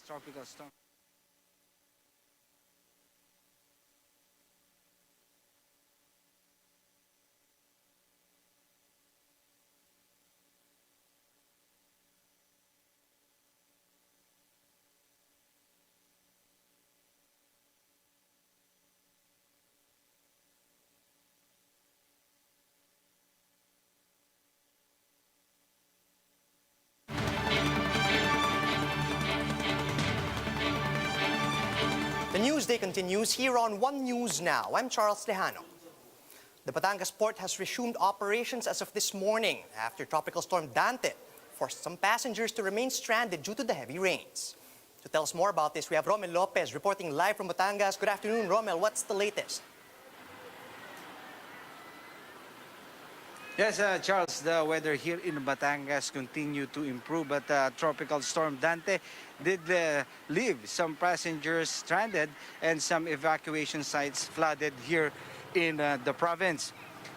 tropical storm. The Newsday continues here on One News Now. I'm Charles Lejano. The Batangas port has resumed operations as of this morning after Tropical Storm Dante forced some passengers to remain stranded due to the heavy rains. To tell us more about this, we have Romel Lopez reporting live from Batangas. Good afternoon, Romel. What's the latest? Yes, Charles, the weather here in Batangas continued to improve, but Tropical Storm Dante did leave some passengers stranded and some evacuation sites flooded here in the province.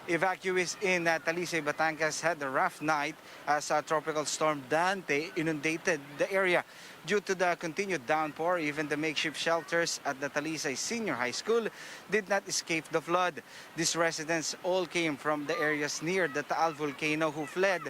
Evacuees in Talisay, Batangas had a rough night as Tropical Storm Dante inundated the area. Due to the continued downpour, even the makeshift shelters at the Talisay Senior High School did not escape the flood. These residents all came from the areas near the Taal volcano who fled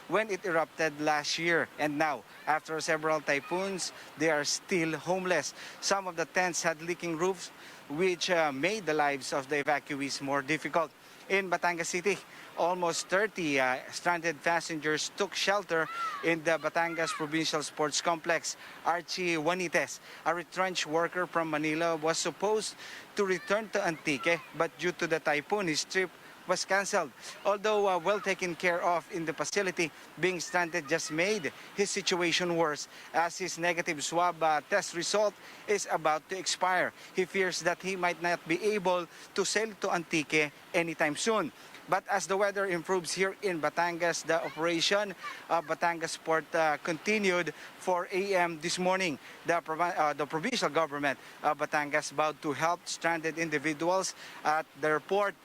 when it erupted last year. And now, after several typhoons, they are still homeless. Some of the tents had leaking roofs, which made the lives of the evacuees more difficult. In Batangas City, almost 30 stranded passengers took shelter in the Batangas Provincial Sports Complex. Archie Juanites, a retrenched worker from Manila, was supposed to return to Antique, but due to the typhoon, his trip was canceled. Although well taken care of in the facility, being stranded just made his situation worse as his negative swab test result is about to expire. He fears that he might not be able to sail to Antique anytime soon. But as the weather improves here in Batangas, the operation of Batangas Port continued 4 a.m. this morning. The provincial government of Batangas vowed to help stranded individuals at their port.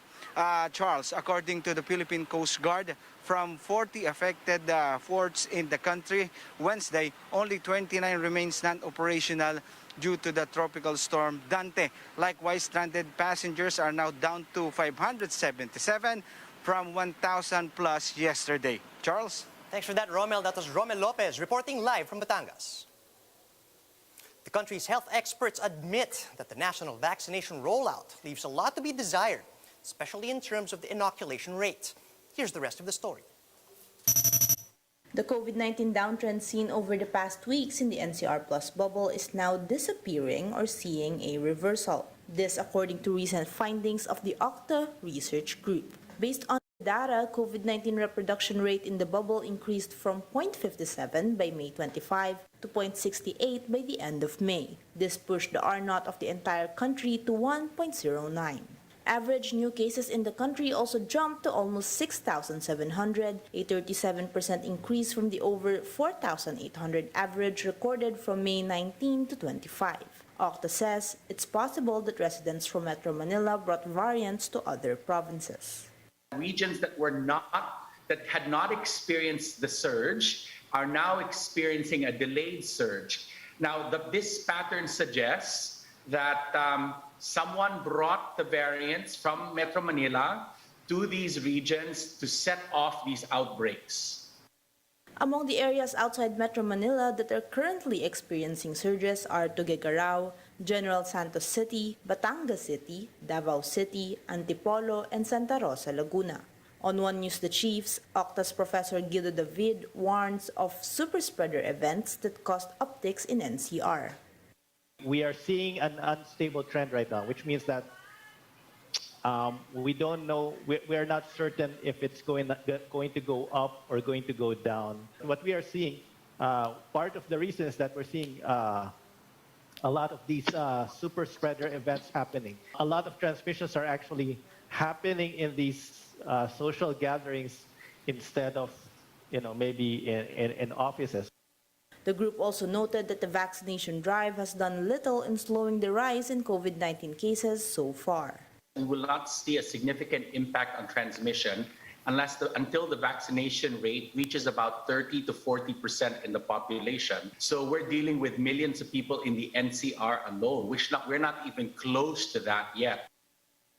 Charles, according to the Philippine Coast Guard, from 40 affected forts in the country, Wednesday, only 29 remains non-operational due to the tropical storm Dante. Likewise, stranded passengers are now down to 577 from 1,000 plus yesterday. Charles? Thanks for that, Romel. That was Romel Lopez reporting live from Batangas. The country's health experts admit that the national vaccination rollout leaves a lot to be desired, especially in terms of the inoculation rate. Here's the rest of the story. The COVID-19 downtrend seen over the past weeks in the NCR Plus bubble is now disappearing or seeing a reversal. This according to recent findings of the OCTA research group. Based on the data, COVID-19 reproduction rate in the bubble increased from 0.57 by May 25 to 0.68 by the end of May. This pushed the R0 of the entire country to 1.09. Average new cases in the country also jumped to almost 6,700, a 37% increase from the over 4,800 average recorded from May 19 to 25. OCTA says it's possible that residents from Metro Manila brought variants to other provinces. Regions that had not experienced the surge are now experiencing a delayed surge. Now, this pattern suggests that someone brought the variants from Metro Manila to these regions to set off these outbreaks. Among the areas outside Metro Manila that are currently experiencing surges are Tuguegarao, General Santos City, Batangas City, Davao City, Antipolo, and Santa Rosa, Laguna. On One News The Chiefs, OCTA's Professor Guido David warns of super spreader events that caused upticks in NCR. We are seeing an unstable trend right now, which means that we don't know, we're not certain if it's going to go up or going to go down. What we are seeing, part of the reason is that we're seeing a lot of these super spreader events happening. A lot of transmissions are actually happening in these social gatherings instead of, maybe in offices. The group also noted that the vaccination drive has done little in slowing the rise in COVID-19 cases so far. We will not see a significant impact on transmission until the vaccination rate reaches about 30 to 40% in the population. So we're dealing with millions of people in the NCR alone, we're not even close to that yet.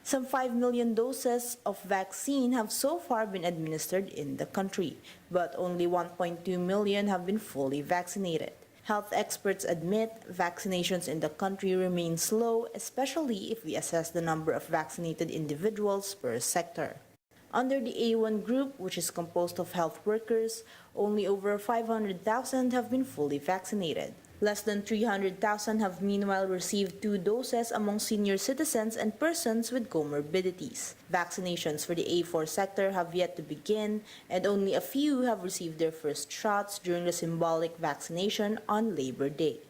Some 5 million doses of vaccine have so far been administered in the country, but only 1.2 million have been fully vaccinated. Health experts admit vaccinations in the country remain slow, especially if we assess the number of vaccinated individuals per sector. Under the A1 group, which is composed of health workers, only over 500,000 have been fully vaccinated. Less than 300,000 have meanwhile received 2 doses among senior citizens and persons with comorbidities. Vaccinations for the A4 sector have yet to begin, and only a few have received their first shots during the symbolic vaccination on Labor Day.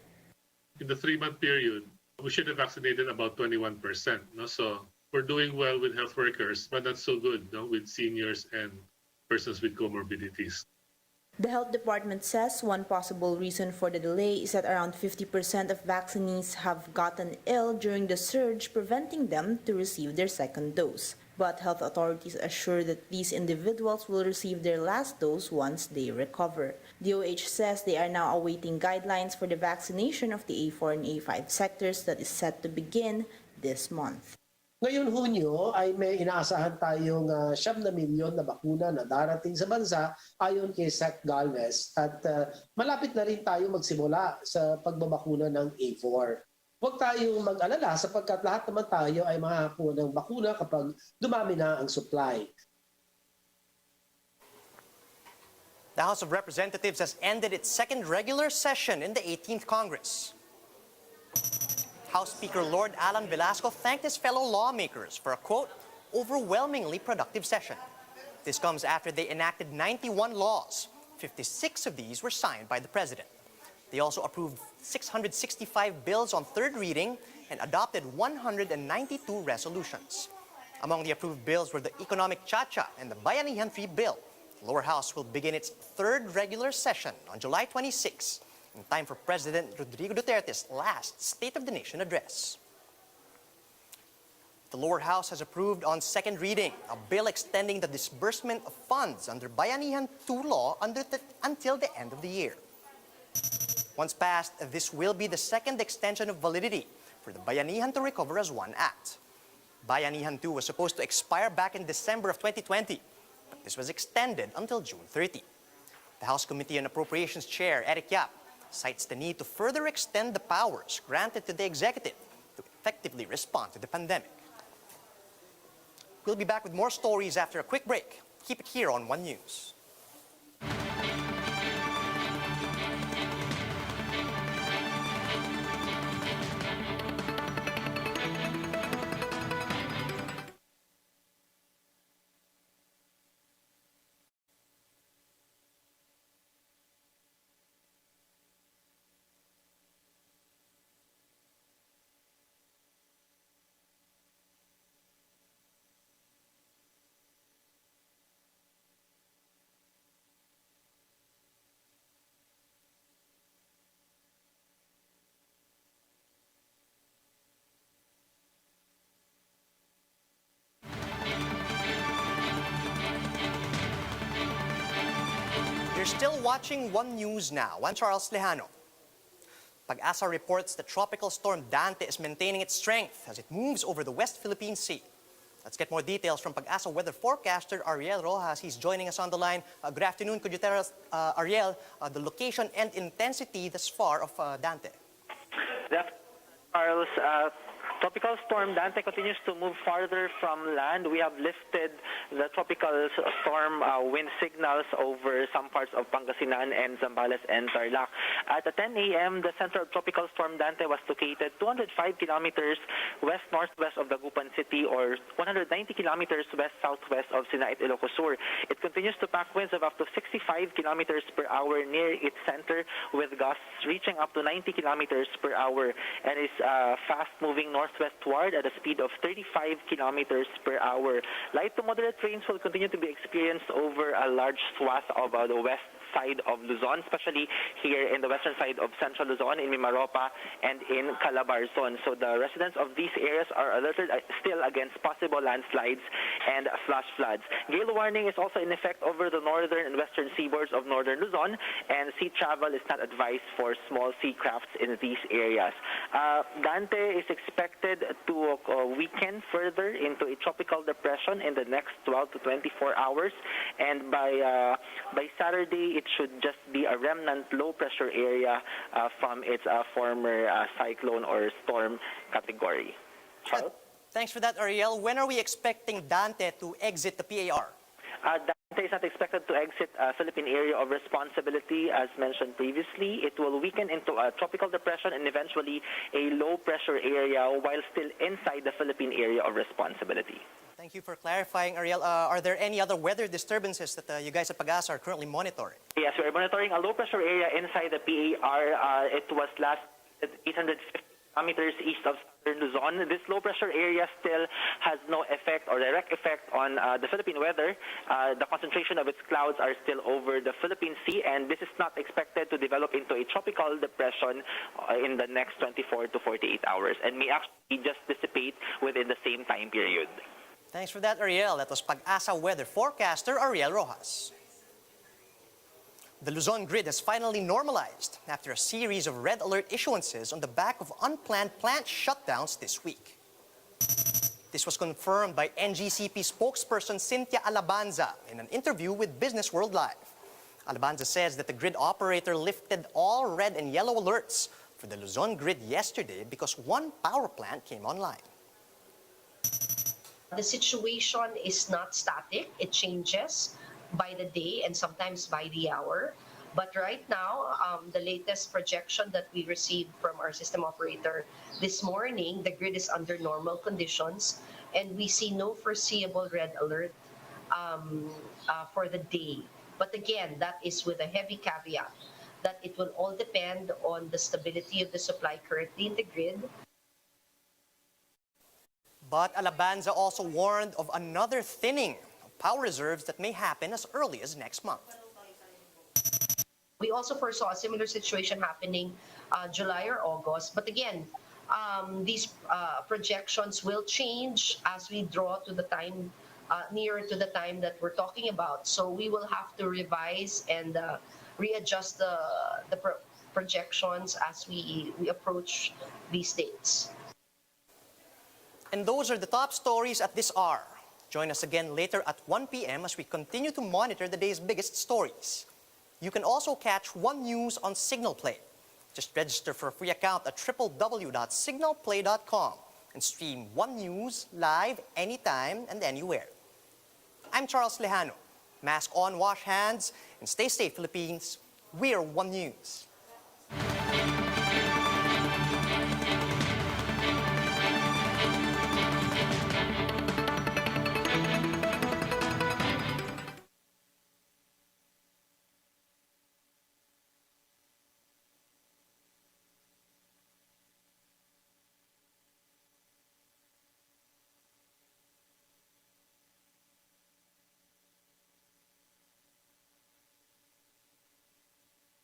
In the 3-month period, we should have vaccinated about 21%. No? So we're doing well with health workers, but not so good with seniors and persons with comorbidities. The health department says one possible reason for the delay is that around 50% of vaccinees have gotten ill during the surge, preventing them to receive their second dose. But health authorities assure that these individuals will receive their last dose once they recover. DOH says they are now awaiting guidelines for the vaccination of the A4 and A5 sectors that is set to begin this month. Ngayon Hunyo ay may inaasahan tayong 9 milyon na bakuna na darating sa bansa ayon kay Sec Galvez at malapit na rin tayo magsimula sa pagbabakuna ng A4. Huwag tayong mag-alala sapagkat lahat naman tayo ay makakakuha ng bakuna kapag dumami na ang supply. The House of Representatives has ended its second regular session in the 18th Congress. House Speaker Lord Alan Velasco thanked his fellow lawmakers for a, quote, overwhelmingly productive session. This comes after they enacted 91 laws. 56 of these were signed by the President. They also approved 665 bills on third reading and adopted 192 resolutions. Among the approved bills were the Economic Cha-Cha and the Bayanihan 3 bill. The lower house will begin its third regular session on July 26, in time for President Rodrigo Duterte's last State of the Nation address. The lower house has approved on second reading a bill extending the disbursement of funds under Bayanihan 2 law until the end of the year. Once passed, this will be the second extension of validity for the Bayanihan to Recover as One Act. Bayanihan 2 was supposed to expire back in December of 2020, but this was extended until June 30. The House Committee on Appropriations Chair, Eric Yap, cites the need to further extend the powers granted to the executive to effectively respond to the pandemic. We'll be back with more stories after a quick break. Keep it here on One News. You're still watching One News now. I'm Charles Lejano. PAGASA reports that tropical storm Dante is maintaining its strength as it moves over the West Philippine Sea. Let's get more details from PAGASA weather forecaster Ariel Rojas. He's joining us on the line. Good afternoon. Could you tell us, Ariel, the location and intensity thus far of Dante? Charles, tropical storm Dante continues to move farther from land. We have lifted the tropical storm wind signals over some parts of Pangasinan and Zambales and Tarlac. At 10 a.m., the center of tropical storm Dante was located 205 kilometers west-northwest of Dagupan City or 190 kilometers west-southwest of Sinait, Ilocos Sur. It continues to pack winds of up to 65 kilometers per hour near its center, with gusts reaching up to 90 kilometers per hour, and is fast-moving northwestward at a speed of 35 kilometers per hour. Light to moderate rains will continue to be experienced over a large swath of the west side of Luzon, especially here in the western side of central Luzon, in Mimaropa and in Calabarzon. So the residents of these areas are alerted still against possible landslides and flash floods. Gale warning is also in effect over the northern and western seaboards of northern Luzon, and sea travel is not advised for small sea crafts in these areas. Dante is expected to weaken further into a tropical depression in the next 12 to 24 hours, and by Saturday it should just be a remnant low pressure area from its former cyclone or storm category. Charles? Thanks for that, Ariel. When are we expecting Dante to exit the PAR? Dante is not expected to exit Philippine area of responsibility as mentioned previously. It will weaken into a tropical depression and eventually a low pressure area while still inside the Philippine area of responsibility. Thank you for clarifying, Ariel. Are there any other weather disturbances that you guys at PAGASA are currently monitoring? Yes, we're monitoring a low pressure area inside the PAR. It was last 850 kilometers east of southern Luzon. This low pressure area still has no effect or direct effect on the Philippine weather. The concentration of its clouds are still over the Philippine Sea, and this is not expected to develop into a tropical depression in the next 24 to 48 hours and may actually just dissipate within the same time period. Thanks for that, Ariel. That was PAGASA weather forecaster Ariel Rojas. The Luzon grid has finally normalized after a series of red alert issuances on the back of unplanned plant shutdowns this week. This was confirmed by NGCP spokesperson Cynthia Alabanza in an interview with Business World Live. Alabanza says that the grid operator lifted all red and yellow alerts for the Luzon grid yesterday because one power plant came online. The situation is not static. It changes by the day and sometimes by the hour. But right now, the latest projection that we received from our system operator this morning, the grid is under normal conditions and we see no foreseeable red alert for the day. But again, that is with a heavy caveat that it will all depend on the stability of the supply currently in the grid. But Alabanza also warned of another thinning of power reserves that may happen as early as next month. We also foresaw a similar situation happening July or August. But again, these projections will change as we draw to the time, nearer to the time that we're talking about. So we will have to revise and readjust the projections as we approach these dates. And those are the top stories at this hour. Join us again later at 1 p.m. as we continue to monitor the day's biggest stories. You can also catch One News on Signal Play. Just register for a free account at www.signalplay.com and stream One News live anytime and anywhere. I'm Charles Lejano. Mask on, wash hands, and stay safe, Philippines. We're One News.